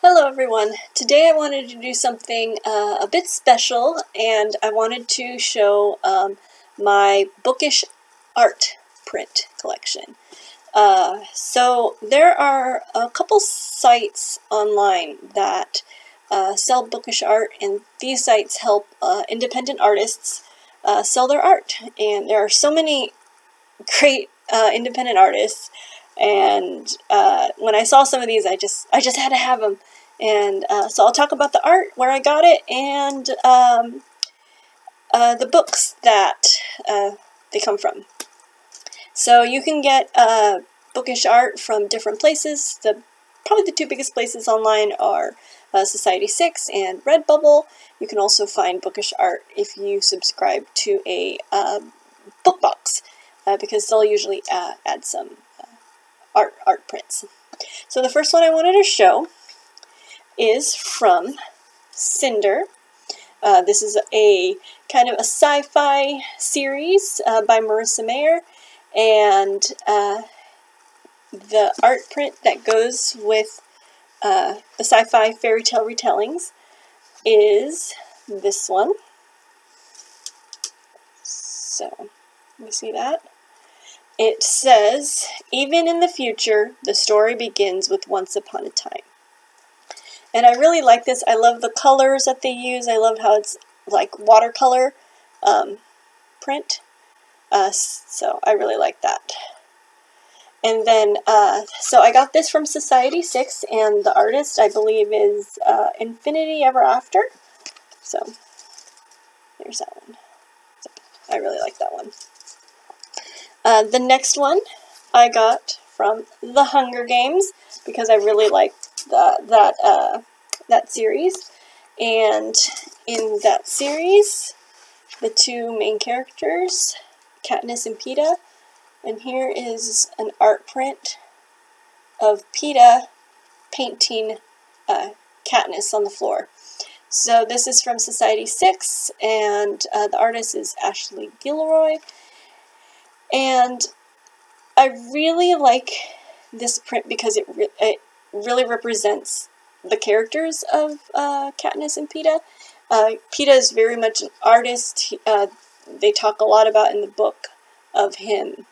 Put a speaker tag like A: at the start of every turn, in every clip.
A: Hello everyone. Today I wanted to do something a bit special, and I wanted to show my bookish art print collection. So there are a couple sites online that sell bookish art, and these sites help independent artists sell their art. And there are so many great independent artists, and when I saw some of these, I just had to have them. And so I'll talk about the art, where I got it, and the books that they come from. So you can get bookish art from different places. Probably the two biggest places online are Society6 and Redbubble. You can also find bookish art if you subscribe to a book box, because they'll usually add some art prints. So the first one I wanted to show is from Cinder. This is a kind of a sci-fi series by Marissa Meyer, and the art print that goes with the sci-fi fairy tale retellings is this one. So, you see that? It says, "Even in the future, the story begins with once upon a time." And I really like this. I love the colors that they use. I love how it's like watercolor print. So I really like that. And then, so I got this from Society6, and the artist, I believe, is Infinity Ever After. So there's that one. So I really like that one. The next one I got from The Hunger Games, because I really like that series. And in that series, the two main characters, Katniss and Peeta, and here is an art print of Peeta painting Katniss on the floor. So this is from Society6, and the artist is Ashley Gilroy. And I really like this print because it really represents the characters of Katniss and Peeta. Peeta is very much an artist. They talk a lot about in the book of him.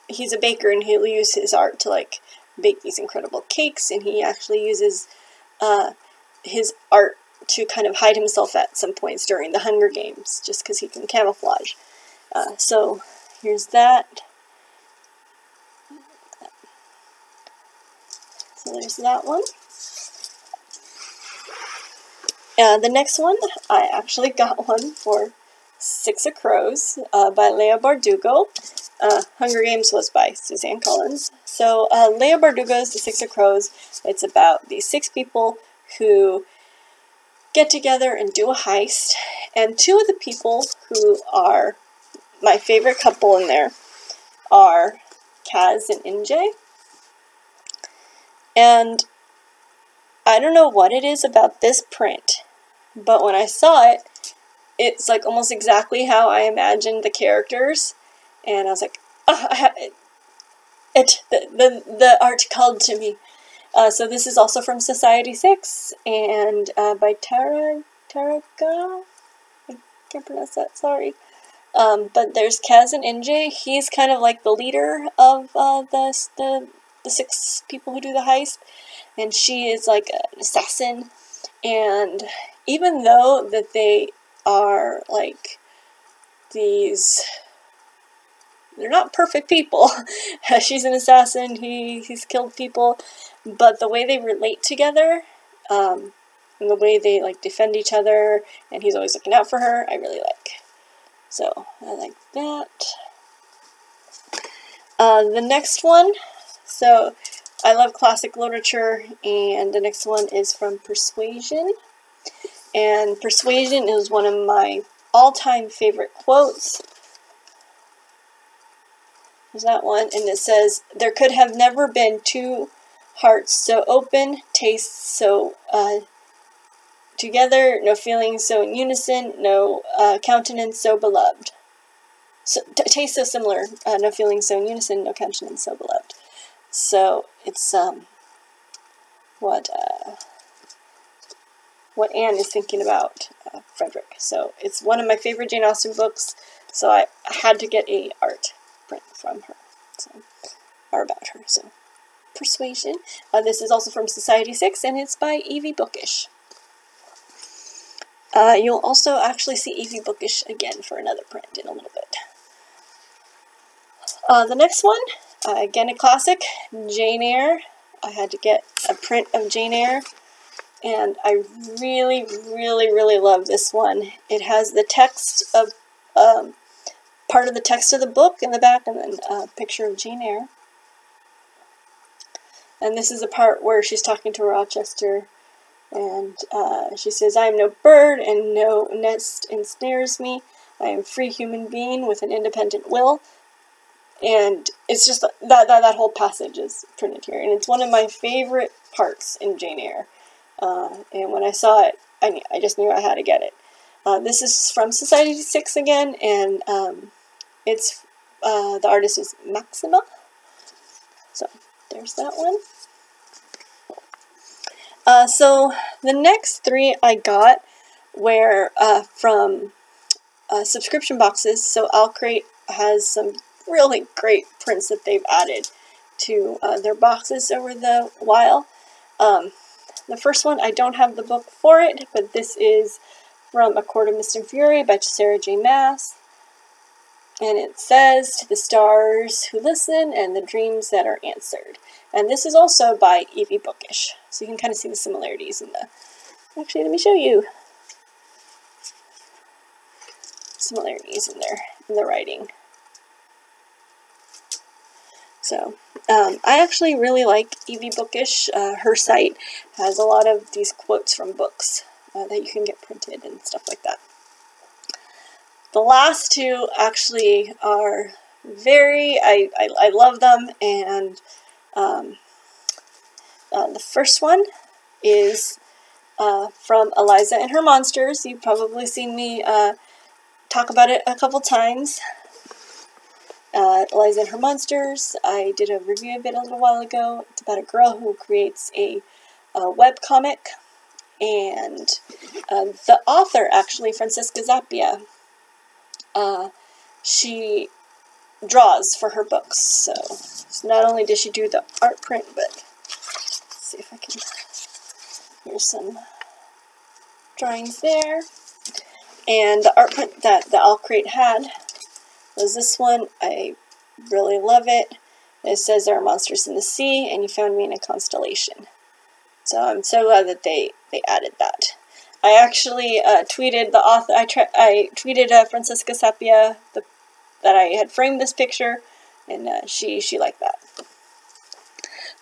A: He's a baker, and he'll use his art to like bake these incredible cakes, and he actually uses his art to kind of hide himself at some points during the Hunger Games, just because he can camouflage. So here's that. So there's that one. The next one, I actually got one for Six of Crows by Leigh Bardugo. Hunger Games was by Suzanne Collins. So Leigh Bardugo's The Six of Crows, it's about these 6 people who get together and do a heist. And 2 of the people who are my favorite couple in there are Kaz and NJ. And I don't know what it is about this print, but when I saw it, it's like almost exactly how I imagined the characters, and I was like, oh, the art called to me. So this is also from Society6, and by Taraga. I can't pronounce that, sorry. But there's Kaz and NJ. He's kind of like the leader of the 6 people who do the heist, and she is like an assassin. And even though that they are like they're not perfect people. She's an assassin, he's killed people, but the way they relate together, and the way they like defend each other, and he's always looking out for her, I really like. So I like that. The next one, so I love classic literature, and the next one is from Persuasion. And Persuasion is one of my all-time favorite quotes. There's that one, and it says, "There could have never been 2 hearts so open, tastes so together, no feelings so in unison, no countenance so beloved." So, taste so similar, no feelings so in unison, no countenance so beloved. So it's what Anne is thinking about Frederick. So it's one of my favorite Jane Austen books, so I had to get a art print from her, so, or about her. So Persuasion. This is also from Society 6, and it's by Bookish. You'll also actually see Bookish again for another print in a little bit. The next one, again a classic, Jane Eyre. I had to get a print of Jane Eyre, and I really, really, really love this one. It has the text of, part of the text of the book in the back, and then a picture of Jane Eyre. And this is the part where she's talking to Rochester, and she says, "I am no bird, and no nest ensnares me. I am a free human being with an independent will." And it's just that whole passage is printed here, and it's one of my favorite parts in Jane Eyre. And when I saw it, I just knew I had to get it. This is from Society 6 again, and it's the artist is Maxima. So there's that one. So the next three I got were from subscription boxes. So Alcrate has some really great prints that they've added to their boxes over the while. The first one, I don't have the book for it, but this is from A Court of Mist and Fury by Sarah J. Maas. And it says, "To the stars who listen and the dreams that are answered." And this is also by Bookish. So you can kind of see the similarities in the... Actually, let me show you. Similarities in the writing. So, I actually really like Bookish. Her site has a lot of these quotes from books that you can get printed and stuff like that. The last two actually are very, I love them, and the first one is from Eliza and Her Monsters. You've probably seen me talk about it a couple times. Eliza and Her Monsters, I did a review of it a little while ago. It's about a girl who creates a webcomic, and the author, actually, Francesca Zappia, she draws for her books. So not only did she do the art print, but let's see if I can, here's some drawings there. And the art print that the Alcrate had was this one. I really love it. It says, "There are monsters in the sea, and you found me in a constellation." So I'm so glad that they added that. I actually tweeted the author. I tweeted Francesca Zappia that I had framed this picture, and she liked that.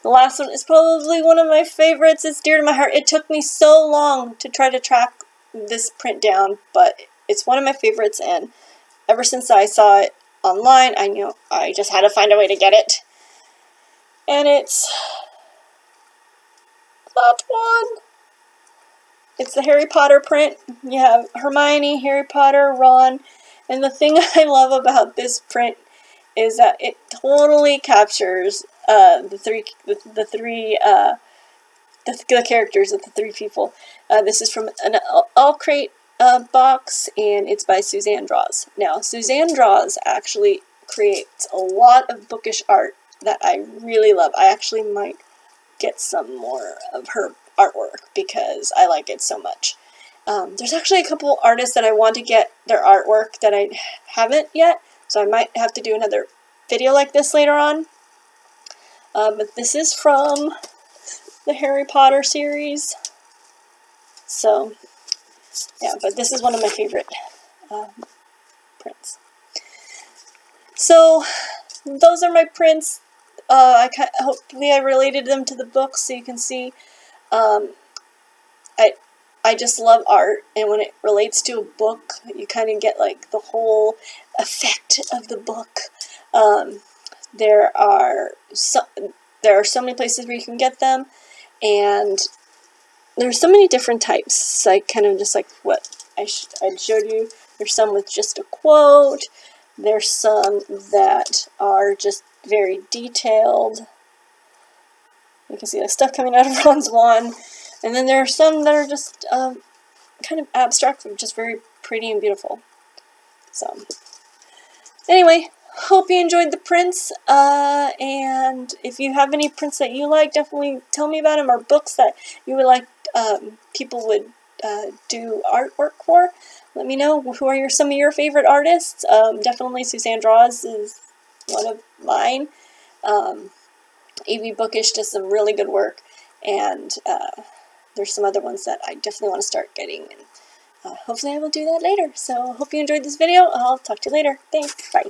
A: The last one is probably one of my favorites. It's dear to my heart. It took me so long to try to track this print down, but it's one of my favorites, and ever since I saw it online, I knew I just had to find a way to get it. And it's that one. It's the Harry Potter print. You have Hermione, Harry Potter, Ron, and the thing I love about this print is that it totally captures the characters of the three people. This is from an Alcrate box, and it's by Suzanne Draws. Now, Suzanne Draws actually creates a lot of bookish art that I really love. I actually might get some more of her artwork because I like it so much. There's actually a couple artists that I want to get their artwork that I haven't yet, so I might have to do another video like this later on. But this is from the Harry Potter series. So, yeah, but this is one of my favorite prints. So, those are my prints. Hopefully I related them to the book so you can see. I just love art, and when it relates to a book, you kind of get like the whole effect of the book. There are so many places where you can get them, and there's so many different types. Like kind of just like what I showed you. There's some with just a quote. There's some that are just very detailed. You can see the stuff coming out of Ron's wand. And then there are some that are just kind of abstract, but just very pretty and beautiful. So, anyway, hope you enjoyed the prints. And if you have any prints that you like, definitely tell me about them, or books that you would like people would do artwork for. Let me know who are some of your favorite artists. Definitely Suzanne Draws is one of mine. Bookish does some really good work, and there's some other ones that I definitely want to start getting, and hopefully I will do that later. So hope you enjoyed this video. I'll talk to you later. Thanks. Bye.